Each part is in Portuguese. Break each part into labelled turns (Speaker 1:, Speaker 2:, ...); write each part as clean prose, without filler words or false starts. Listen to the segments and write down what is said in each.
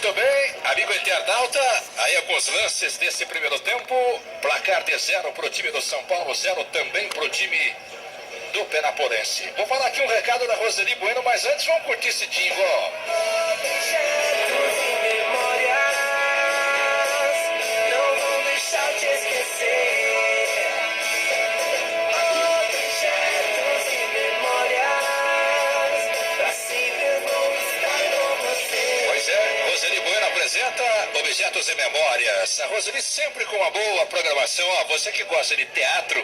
Speaker 1: Muito bem, amigo internauta, aí com os lances desse primeiro tempo, placar de 0 pro time do São Paulo, 0 também pro time do Penapolense. Vou falar aqui um recado da Roseli Bueno, mas antes vamos curtir esse jingle.
Speaker 2: Objetos e memórias não vão deixar te esquecer. Objetos e memórias pra sempre vão estar com você.
Speaker 1: Pois é, Roseli Bueno apresenta Objetos e Memórias. A Roseli sempre com uma boa programação. Ó, você que gosta de teatro,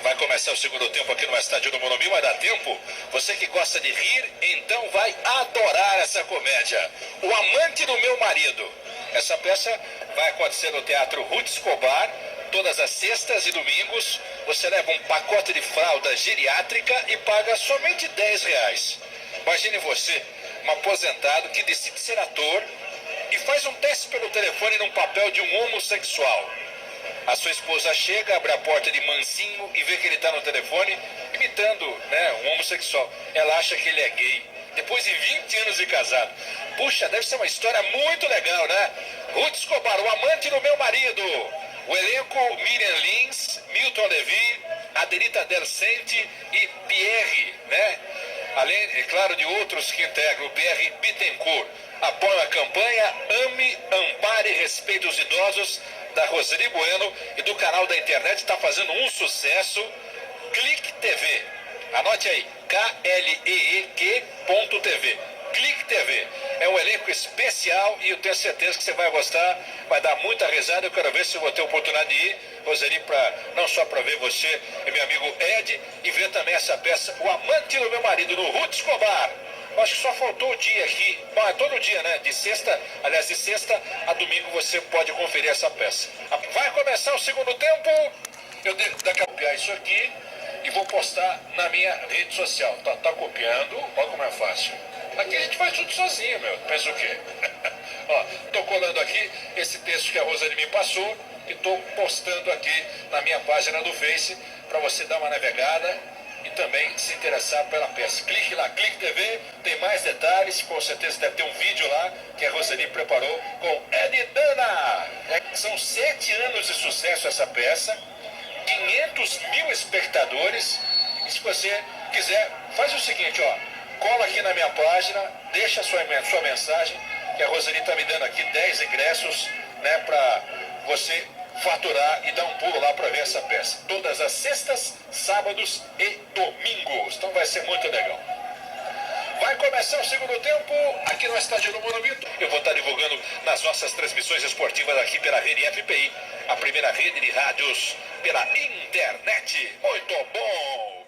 Speaker 1: vai começar o segundo tempo aqui no estádio do Morumbi, vai dar tempo. Você que gosta de rir, então vai adorar essa comédia. O Amante do Meu Marido. Essa peça vai acontecer no Teatro Ruth Escobar, todas as sextas e domingos. Você leva um pacote de fralda geriátrica e paga somente R$10. Imagine você, um aposentado que decide ser ator e faz um teste pelo telefone num papel de um homossexual. A sua esposa chega, abre a porta de mansinho e vê que ele está no telefone imitando, um homossexual. Ela acha que ele é gay. Depois de 20 anos de casado. Puxa, deve ser uma história muito legal, né? Ruth Escobar, O Amante do Meu Marido. O elenco: Miriam Lins, Milton Levi, Adelita Dercente e Pierre, Além, é claro, de outros que integram o Pierre Bittencourt. Apoiam a campanha Ame, Ampare e Respeite os Idosos, da Roseli Bueno, e do canal da internet está fazendo um sucesso, Clique TV. Anote aí, KLEEQ.tv. Clique TV. É um elenco especial e eu tenho certeza que você vai gostar, vai dar muita risada. Eu quero ver se eu vou ter oportunidade de ir, Roseli, não só para ver você e meu amigo Ed, e ver também essa peça, O Amante do Meu Marido, no Ruth Escobar. Acho que só faltou o dia aqui. Bom, é todo dia, né? De sexta a domingo você pode conferir essa peça. Vai começar o segundo tempo. Eu daqui a copiar isso aqui e vou postar na minha rede social. Tá copiando, olha como é fácil. Aqui a gente faz tudo sozinho, meu. Pensa o quê? Ó, tô colando aqui esse texto que a Roseli me passou e tô postando aqui na minha página do Face para você dar uma navegada e também se interessar pela peça. Clique lá, Clique TV, tem mais detalhes, com certeza deve ter um vídeo lá que a Roseli preparou com Ed Dana. São 7 anos de sucesso essa peça, 500 mil espectadores. E se você quiser, faz o seguinte, ó, cola aqui na minha página, deixa a sua mensagem, que a Roseli está me dando aqui 10 ingressos, para você faturar e dar um pulo lá para ver essa peça. Todas as sextas, sábados e domingos. Então vai ser muito legal. Vai começar o segundo tempo aqui no estádio do Morumbi. Eu vou estar divulgando nas nossas transmissões esportivas aqui pela Rede FPI, a primeira rede de rádios pela internet. Muito bom!